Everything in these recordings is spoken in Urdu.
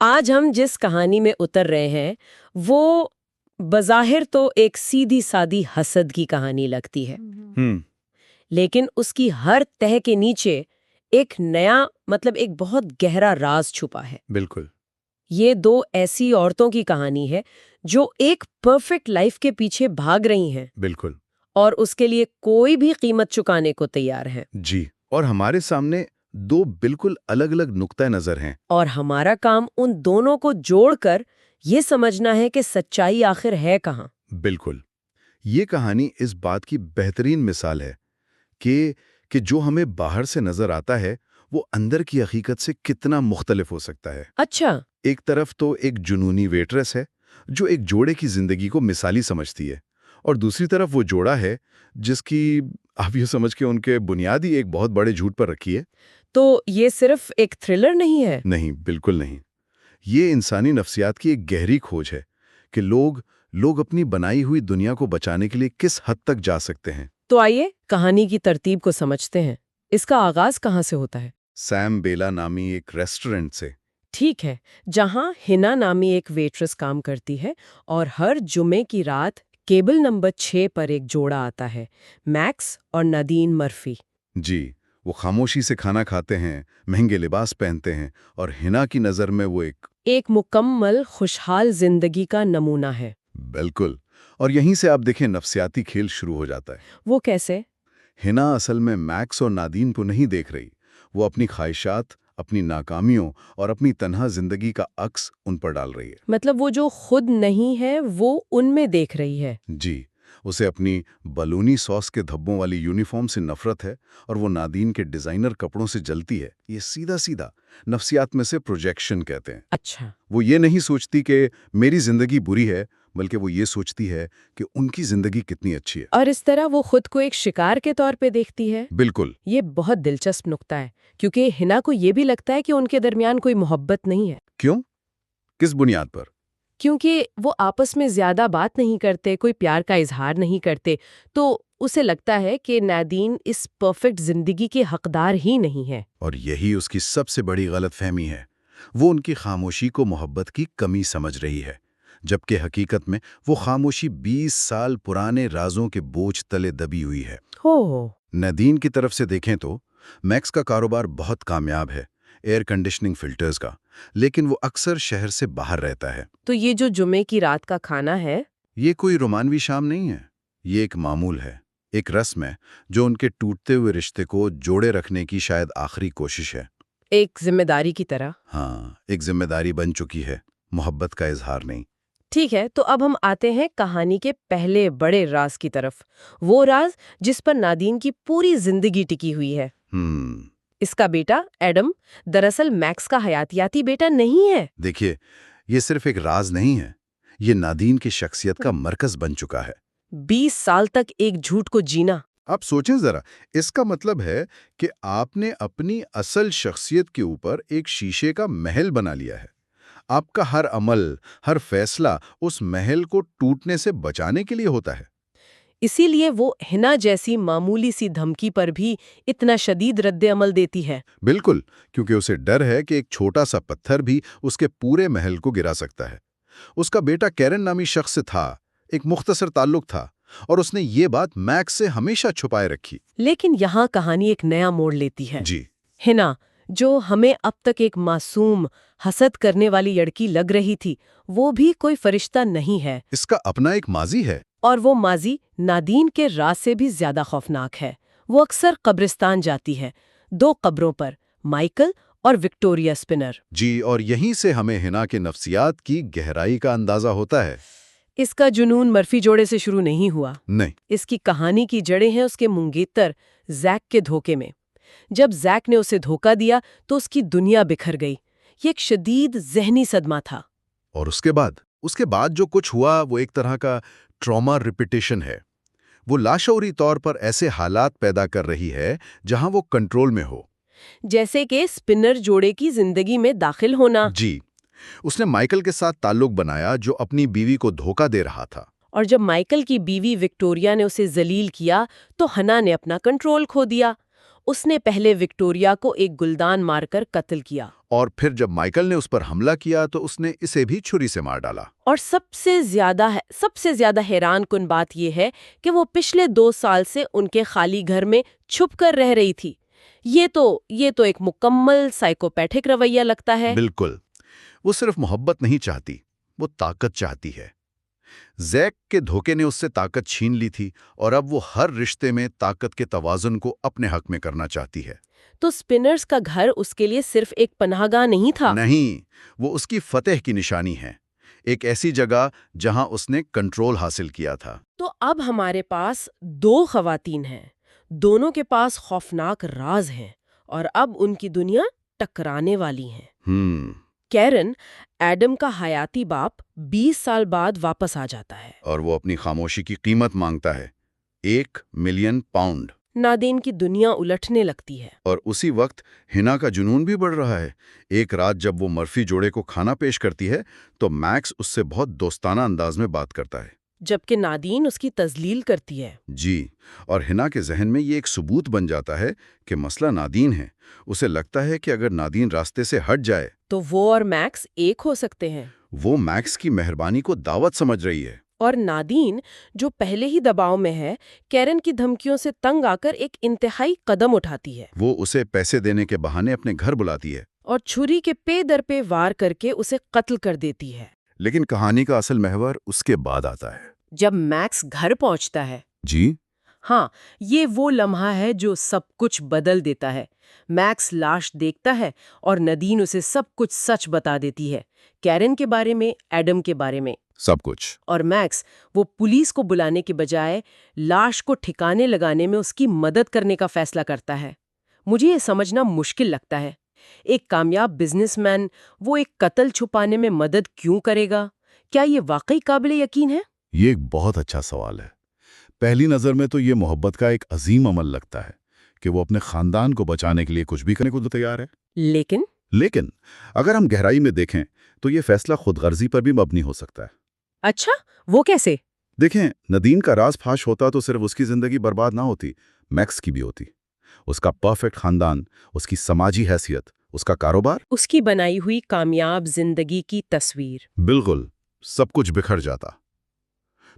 آج ہم جس کہانی میں اتر رہے ہیں وہ بظاہر تو ایک سیدھی سادی حسد کی کہانی لگتی ہے، لیکن اس کی ہر تہہ کے نیچے ایک نیا ایک بہت گہرا راز چھپا ہے۔ بالکل۔ یہ دو ایسی عورتوں کی کہانی ہے جو ایک پرفیکٹ لائف کے پیچھے بھاگ رہی ہیں، بالکل، اور اس کے لیے کوئی بھی قیمت چکانے کو تیار ہیں۔ جی، اور ہمارے سامنے دو بالکل الگ الگ نقطہ نظر ہیں، اور ہمارا کام ان دونوں کو جوڑ کر یہ سمجھنا ہے کہ سچائی آخر ہے کہاں۔ بالکل۔ یہ کہانی اس بات کی بہترین مثال ہے کہ جو ہمیں باہر سے نظر آتا ہے وہ اندر کی حقیقت سے کتنا مختلف ہو سکتا ہے۔ اچھا۔ ایک طرف تو ایک جنونی ویٹرس ہے جو ایک جوڑے کی زندگی کو مثالی سمجھتی ہے، اور دوسری طرف وہ جوڑا ہے جس کی آپ یہ سمجھ کے ان کے بنیادی ایک بہت بڑے جھوٹ پر رکھی ہے۔ تو یہ صرف ایک تھرلر نہیں ہے؟ نہیں، بالکل نہیں۔ یہ انسانی نفسیات کی ایک گہری کھوج ہے کہ لوگ اپنی بنائی ہوئی دنیا کو بچانے کے لیے کس حد تک جا سکتے ہیں۔ تو آئیے کہانی کی ترتیب کو سمجھتے ہیں۔ اس کا آغاز کہاں سے ہوتا ہے؟ سیم بیلا نامی ایک ریسٹورنٹ سے۔ ٹھیک ہے، جہاں ہنا نامی ایک ویٹرس کام کرتی ہے، اور ہر جمعے کی رات کیبل نمبر 6 پر ایک جوڑا آتا ہے، میکس اور نادین مرفی۔ جی، وہ خاموشی سے کھانا کھاتے ہیں، مہنگے لباس پہنتے ہیں، اور ہنا کی نظر میں وہ ایک مکمل خوشحال زندگی کا نمونہ ہے۔ بالکل، اور یہیں سے آپ دیکھیں نفسیاتی کھیل شروع ہو جاتا ہے۔ وہ کیسے؟ ہنا اصل میں میکس اور نادین کو نہیں دیکھ رہی، وہ اپنی خواہشات، اپنی ناکامیوں اور اپنی تنہا زندگی کا عکس ان پر ڈال رہی ہے۔ وہ جو خود نہیں ہے وہ ان میں دیکھ رہی ہے۔ جی، اسے اپنی بلونی ساس کے دھبوں والی یونیفارم سے نفرت ہے، اور وہ نادین کے ڈیزائنر کپڑوں سے جلتی ہے۔ یہ سیدھا نفسیات میں سے پروجیکشن کہتے ہیں۔ اچھا۔ وہ یہ نہیں سوچتی کہ میری زندگی بری ہے، بلکہ وہ یہ سوچتی ہے کہ ان کی زندگی کتنی اچھی ہے۔ اور اس طرح وہ خود کو ایک شکار کے طور پہ دیکھتی ہے۔ بالکل۔ یہ بہت دلچسپ نقطہ ہے، کیونکہ ہنا کو یہ بھی لگتا ہے کہ ان کے درمیان کوئی محبت نہیں ہے۔ کیوں؟ کس بنیاد پر؟ کیونکہ وہ آپس میں زیادہ بات نہیں کرتے، کوئی پیار کا اظہار نہیں کرتے، تو اسے لگتا ہے کہ نادین اس پرفیکٹ زندگی کے حقدار ہی نہیں ہے۔ اور یہی اس کی سب سے بڑی غلط فہمی ہے۔ وہ ان کی خاموشی کو محبت کی کمی سمجھ رہی ہے، جبکہ حقیقت میں وہ خاموشی 20 سال پرانے رازوں کے بوجھ تلے دبی ہوئی ہے۔ نادین کی طرف سے دیکھیں تو میکس کا کاروبار بہت کامیاب ہے، ایئر کنڈیشننگ فلٹرز کا، لیکن وہ اکثر شہر سے باہر رہتا ہے۔ تو یہ جو جمعے کی رات کا کھانا ہے، یہ کوئی رومانوی شام نہیں ہے، یہ ایک معمول ہے، ایک رسم ہے جو ان کے ٹوٹتے ہوئے رشتے کو جوڑے رکھنے کی شاید آخری کوشش ہے۔ ایک ذمہ داری کی طرح۔ ہاں، ایک ذمہ داری بن چکی ہے، محبت کا اظہار نہیں۔ ٹھیک ہے، تو اب ہم آتے ہیں کہانی کے پہلے بڑے راز کی طرف، وہ راز جس پر نادین کی پوری زندگی ٹکی ہوئی ہے۔ اس کا بیٹا ایڈم دراصل میکس کا حیاتیاتی بیٹا نہیں ہے۔ دیکھیے، یہ صرف ایک راز نہیں ہے، یہ نادین کی شخصیت کا مرکز بن چکا ہے۔ 20 سال تک ایک جھوٹ کو جینا۔ آپ سوچیں ذرا، اس کا مطلب ہے کہ آپ نے اپنی اصل شخصیت کے اوپر ایک شیشے کا محل بنا لیا ہے۔ آپ کا ہر عمل، ہر فیصلہ اس محل کو ٹوٹنے سے بچانے کے لیے ہوتا ہے۔ اسی لیے وہ ہنا جیسی معمولی سی دھمکی پر بھی اتنا شدید رد عمل دیتی ہے۔ بالکل، کیونکہ اسے ڈر ہے کہ ایک چھوٹا سا پتھر بھی اس کے پورے محل کو گرا سکتا ہے۔ اس کا بیٹا کیرن نامی شخص سے تھا، ایک مختصر تعلق تھا، اور اس نے یہ بات میکس سے ہمیشہ چھپائے رکھی۔ لیکن یہاں کہانی ایک نیا موڑ لیتی ہے۔ جی، ہنا، جو ہمیں اب تک ایک معصوم، حسد کرنے والی لڑکی لگ رہی تھی، وہ بھی کوئی فرشتہ نہیں ہے۔ اس کا اپنا ایک ماضی ہے۔ اور وہ ماضی نادین کے راز سے بھی زیادہ خوفناک ہے۔ وہ اکثر قبرستان جاتی ہے، 2 قبروں پر، مائیکل اور وکٹوریا اسپنر۔ جی، اور یہیں سے ہمیں ہنا کے نفسیات کی گہرائی کا اندازہ ہوتا ہے۔ اس کا جنون مرفی جوڑے سے شروع نہیں ہوا۔ نہیں، اس کی کہانی کی جڑیں ہیں اس کے منگیتر زیک کے دھوکے میں۔ جب زیک نے اسے دھوکا دیا تو اس کی دنیا بکھر گئی۔ یہ ایک شدید ذہنی صدمہ تھا۔ اور اس کے بعد جو کچھ ہوا وہ ایک طرح کا ٹراما ریپیٹیشن ہے۔ وہ لاشعوری طور پر ایسے حالات پیدا کر رہی ہے جہاں وہ کنٹرول میں ہو۔ جیسے کہ اسپنر جوڑے کی زندگی میں داخل ہونا۔ جی، اس نے مائیکل کے ساتھ تعلق بنایا جو اپنی بیوی کو دھوکا دے رہا تھا۔ اور جب مائیکل کی بیوی وکٹوریا نے اسے ذلیل کیا تو ہنا نے اپنا کنٹرول کھو دیا۔ اس نے پہلے وکٹوریا کو ایک گلدان مار کر قتل کیا۔ اور پھر جب مائیکل نے اس پر حملہ کیا تو اس نے اسے بھی چھری سے مار ڈالا۔ اور سب سے زیادہ حیران کن بات یہ ہے کہ وہ پچھلے 2 سال سے ان کے خالی گھر میں چھپ کر رہ رہی تھی۔ یہ تو ایک مکمل سائیکوپیتھک رویہ لگتا ہے۔ بالکل، وہ صرف محبت نہیں چاہتی، وہ طاقت چاہتی ہے۔ زیک کے دھوکے نے اس سے طاقت چھین لی تھی اور اب وہ ہر رشتے میں طاقت کے توازن کو اپنے حق میں کرنا چاہتی ہے۔ تو سپنرز کا گھر اس کے لیے صرف ایک پناہ گاہ نہیں تھا؟ نہیں، وہ اس کی فتح کی نشانی ہے، ایک ایسی جگہ جہاں اس نے کنٹرول حاصل کیا تھا۔ تو اب ہمارے پاس 2 خواتین ہیں، دونوں کے پاس خوفناک راز ہیں، اور اب ان کی دنیا ٹکرانے والی ہیں۔ کیرن، ایڈم کا حیاتی باپ، 20 سال بعد واپس آ جاتا ہے اور وہ اپنی خاموشی کی قیمت مانگتا ہے، £1,000,000۔ نادین کی دنیا الٹنے لگتی ہے۔ اور اسی وقت ہنا کا جنون بھی بڑھ رہا ہے۔ ایک رات جب وہ مرفی جوڑے کو کھانا پیش کرتی ہے تو میکس اس سے بہت دوستانہ انداز میں بات کرتا ہے، جبکہ نادین اس کی تذلیل کرتی ہے۔ جی، اور ہنا کے ذہن میں یہ ایک ثبوت بن جاتا ہے کہ مسئلہ نادین ہے۔ اسے لگتا ہے کہ اگر نادین راستے سے ہٹ جائے تو وہ اور میکس ایک ہو سکتے ہیں۔ وہ میکس کی مہربانی کو دعوت سمجھ رہی ہے۔ اور نادین، جو پہلے ہی دباؤ میں ہے، کیرن کی دھمکیوں سے تنگ آ کر ایک انتہائی قدم اٹھاتی ہے۔ وہ اسے پیسے دینے کے بہانے اپنے گھر بلاتی ہے اور چھری کے پے در پے وار کر کے اسے قتل کر دیتی ہے۔ لیکن کہانی کا اصل محور اس کے بعد آتا ہے۔ جب میکس گھر پہنچتا ہے، جی، ہاں، یہ وہ لمحہ ہے جو سب کچھ بدل دیتا ہے۔ میکس لاش دیکھتا ہے اور نادین اسے سب کچھ سچ بتا دیتی ہے، کیرن کے بارے میں، ایڈم کے بارے میں، سب کچھ۔ اور میکس، وہ پولیس کو بلانے کے بجائے لاش کو ٹھکانے لگانے میں اس کی مدد کرنے کا فیصلہ کرتا ہے۔ مجھے یہ سمجھنا مشکل لگتا ہے، ایک کامیاب بزنس مین وہ ایک قتل چھپانے میں مدد کیوں کرے گا؟ کیا یہ واقعی قابل یقین ہے؟ یہ ایک بہت اچھا سوال ہے۔ پہلی نظر میں تو یہ محبت کا ایک عظیم عمل لگتا ہے کہ وہ اپنے خاندان کو بچانے کے لیے کچھ بھی کرنے کو تیار ہے۔ لیکن اگر ہم گہرائی میں دیکھیں تو یہ فیصلہ خود غرضی پر بھی مبنی ہو سکتا ہے۔ اچھا، وہ کیسے؟ دیکھیں، نادین کا راز فاش ہوتا تو صرف اس کی زندگی برباد نہ ہوتی، میکس کی بھی ہوتی۔ اس کا پرفیکٹ خاندان، اس کی سماجی حیثیت، اس کا کاروبار، اس کی بنائی ہوئی کامیاب زندگی کی تصویر، بالکل سب کچھ بکھر جاتا۔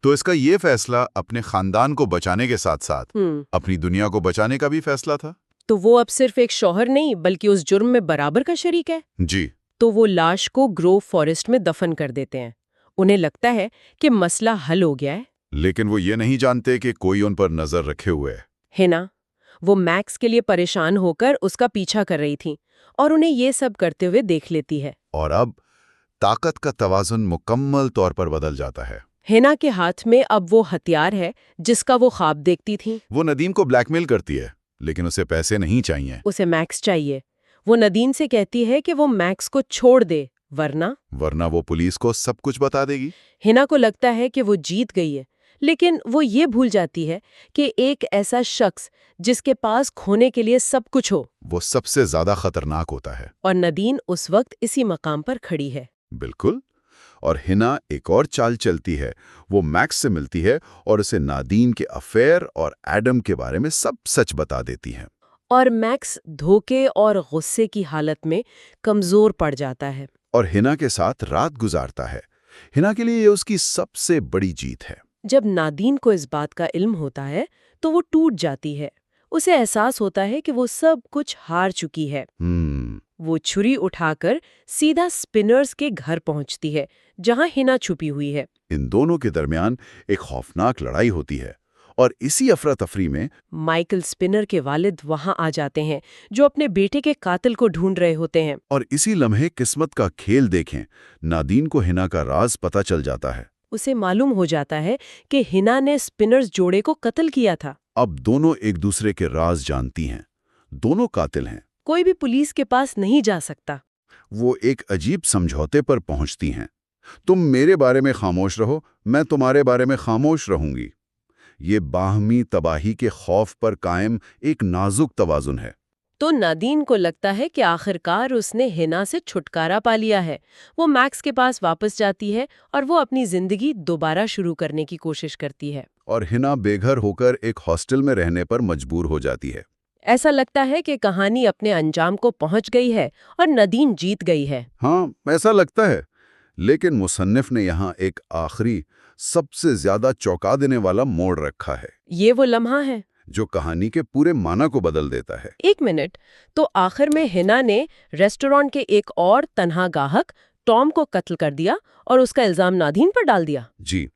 تو اس کا یہ فیصلہ اپنے خاندان کو بچانے کے ساتھ ساتھ اپنی دنیا کو بچانے کا بھی فیصلہ تھا۔ تو وہ اب صرف ایک شوہر نہیں بلکہ اس جرم میں برابر کا شریک ہے۔ جی، تو وہ لاش کو گروو فارسٹ میں دفن کر دیتے ہیں۔ انہیں لگتا ہے کہ مسئلہ حل ہو گیا ہے، لیکن وہ یہ نہیں جانتے کہ کوئی ان پر نظر رکھے ہوئے ہے نا؟ وہ میکس کے لیے پریشان ہو کر اس کا پیچھا کر رہی تھی اور انہیں یہ سب کرتے ہوئے دیکھ لیتی ہے۔ اور اب طاقت کا توازن مکمل طور پر بدل جاتا ہے۔ ہینا کے ہاتھ میں اب وہ ہتھیار ہے جس کا وہ خواب دیکھتی تھی۔ وہ ندیم کو بلیک میل کرتی ہے، لیکن اسے پیسے نہیں چاہیے، اسے میکس چاہیے۔ وہ نادین سے کہتی ہے کہ وہ میکس کو چھوڑ دے، ورنہ وہ پولیس کو سب کچھ بتا دے گی۔ ہینا کو لگتا ہے کہ وہ جیت گئی ہے، لیکن وہ یہ بھول جاتی ہے کہ ایک ایسا شخص جس کے پاس کھونے کے لیے سب کچھ ہو، وہ سب سے زیادہ خطرناک ہوتا ہے۔ اور نادین اس وقت اسی مقام پر کھڑی ہے۔ بالکل، اور ہنا ایک اور چال چلتی ہے۔ وہ میکس سے ملتی ہے اور اسے نادین کے افیئر اور ایڈم کے بارے میں سب سچ بتا دیتی ہے۔ اور میکس دھوکے اور غصے کی حالت میں کمزور پڑ جاتا ہے اور ہنا کے ساتھ رات گزارتا ہے۔ ہنا کے لیے یہ اس کی سب سے بڑی جیت ہے۔ جب نادین کو اس بات کا علم ہوتا ہے تو وہ ٹوٹ جاتی ہے۔ اسے احساس ہوتا ہے کہ وہ سب کچھ ہار چکی ہے۔ وہ چھری اٹھا کر سیدھا سپنرز کے گھر پہنچتی ہے جہاں ہنا چھپی ہوئی ہے۔ ان دونوں کے درمیان ایک خوفناک لڑائی ہوتی ہے، اور اسی افراتفری میں مائیکل سپنر کے والد وہاں آ جاتے ہیں جو اپنے بیٹے کے قاتل کو ڈھونڈ رہے ہوتے ہیں۔ اور اسی لمحے قسمت کا کھیل دیکھیں، نادین کو ہنا کا راز پتہ چل جاتا ہے۔ اسے معلوم ہو جاتا ہے کہ ہنا نے سپنرز جوڑے کو قتل کیا تھا۔ اب دونوں ایک دوسرے کے راز جانتی ہیں، دونوں قاتل ہیں۔ کوئی بھی پولیس کے پاس نہیں جا سکتا۔ وہ ایک عجیب سمجھوتے پر پہنچتی ہیں، تم میرے بارے میں خاموش رہو، میں تمہارے بارے میں خاموش رہوں گی۔ یہ باہمی تباہی کے خوف پر قائم ایک نازک توازن ہے۔ تو نادین کو لگتا ہے کہ آخرکار اس نے ہنا سے چھٹکارا پا لیا ہے۔ وہ میکس کے پاس واپس جاتی ہے اور وہ اپنی زندگی دوبارہ شروع کرنے کی کوشش کرتی ہے۔ اور ہنا بے گھر ہو کر ایک ہاسٹل میں رہنے پر مجبور ہو جاتی ہے۔ ایسا لگتا ہے کہ کہانی اپنے انجام کو پہنچ گئی ہے اور نادین جیت گئی ہے۔ ہاں، ایسا لگتا ہے، لیکن مصنف نے یہاں ایک آخری سب سے زیادہ چونکا دینے والا موڑ رکھا ہے، یہ وہ لمحہ ہے جو کہانی کے پورے معنی کو بدل دیتا ہے۔ ایک منٹ، تو آخر میں ہنا نے ریسٹورانٹ کے ایک اور تنہا گاہک ٹام کو قتل کر دیا اور اس کا الزام نادین پر ڈال دیا، جی،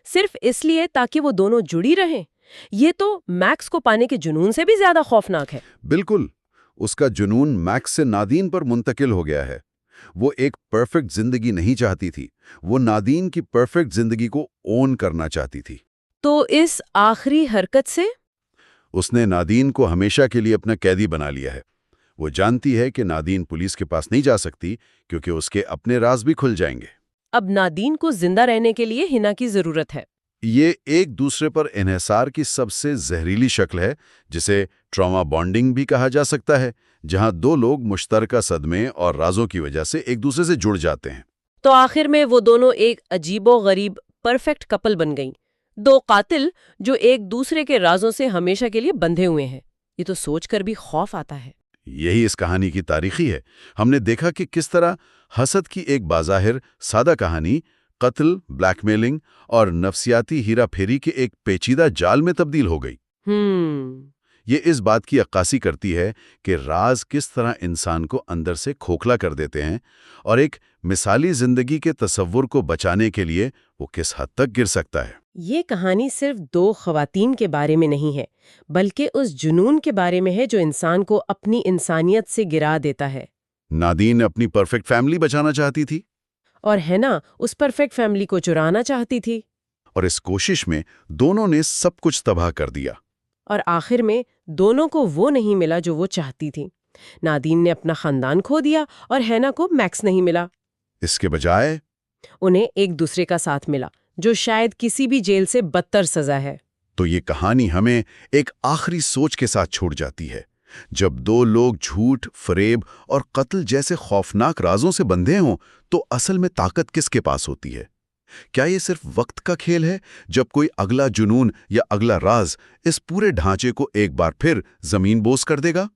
صرف اس لیے تاکہ وہ دونوں جڑی رہیں۔ یہ تو میکس کو پانے کے جنون سے بھی زیادہ خوفناک ہے۔ بالکل، اس کا جنون میکس سے نادین پر منتقل ہو گیا ہے۔ وہ ایک پرفیکٹ زندگی نہیں چاہتی تھی، وہ نادین کی پرفیکٹ زندگی کو اون کرنا چاہتی تھی۔ تو اس آخری حرکت سے اس نے نادین کو ہمیشہ کے لیے اپنا قیدی بنا لیا ہے۔ وہ جانتی ہے کہ نادین پولیس کے پاس نہیں جا سکتی کیونکہ اس کے اپنے راز بھی کھل جائیں گے۔ اب نادین کو زندہ رہنے کے لیے ہنا کی ضرورت ہے۔ یہ ایک دوسرے پر انحصار کی سب سے زہریلی شکل ہے، جسے ٹراما بانڈنگ بھی کہا جا سکتا ہے، جہاں دو لوگ مشترکہ صدمے اور رازوں کی وجہ سے ایک دوسرے سے جڑ جاتے ہیں۔ تو آخر میں وہ دونوں ایک عجیب و غریب پرفیکٹ کپل بن گئیں، دو قاتل جو ایک دوسرے کے رازوں سے ہمیشہ کے لیے بندھے ہوئے ہیں۔ یہ تو سوچ کر بھی خوف آتا ہے۔ یہی اس کہانی کی تاریخی ہے۔ ہم نے دیکھا کہ کس طرح حسد کی ایک بظاہر سادہ کہانی قتل، بلیک میلنگ اور نفسیاتی ہیرا پھیری کے ایک پیچیدہ جال میں تبدیل ہو گئی۔ یہ اس بات کی عکاسی کرتی ہے کہ راز کس طرح انسان کو اندر سے کھوکھلا کر دیتے ہیں اور ایک مثالی زندگی کے تصور کو بچانے کے لیے وہ کس حد تک گر سکتا ہے۔ یہ کہانی صرف دو خواتین کے بارے میں نہیں ہے، بلکہ اس جنون کے بارے میں ہے جو انسان کو اپنی انسانیت سے گرا دیتا ہے۔ نادین اپنی پرفیکٹ فیملی بچانا چاہتی تھی، اور ہینا اس پرفیکٹ فیملی کو چرانا چاہتی تھی، اور اس کوشش میں دونوں نے سب کچھ تباہ کر دیا۔ اور آخر میں دونوں کو وہ نہیں ملا جو وہ چاہتی تھی۔ نادین نے اپنا خاندان کھو دیا اور ہینا کو میکس نہیں ملا۔ اس کے بجائے انہیں ایک دوسرے کا ساتھ ملا، جو شاید کسی بھی جیل سے بدتر سزا ہے۔ تو یہ کہانی ہمیں ایک آخری سوچ کے ساتھ چھوڑ جاتی ہے۔ جب دو لوگ جھوٹ، فریب اور قتل جیسے خوفناک رازوں سے بندھے ہوں تو اصل میں طاقت کس کے پاس ہوتی ہے؟ کیا یہ صرف وقت کا کھیل ہے جب کوئی اگلا جنون یا اگلا راز اس پورے ڈھانچے کو ایک بار پھر زمین بوس کر دے گا؟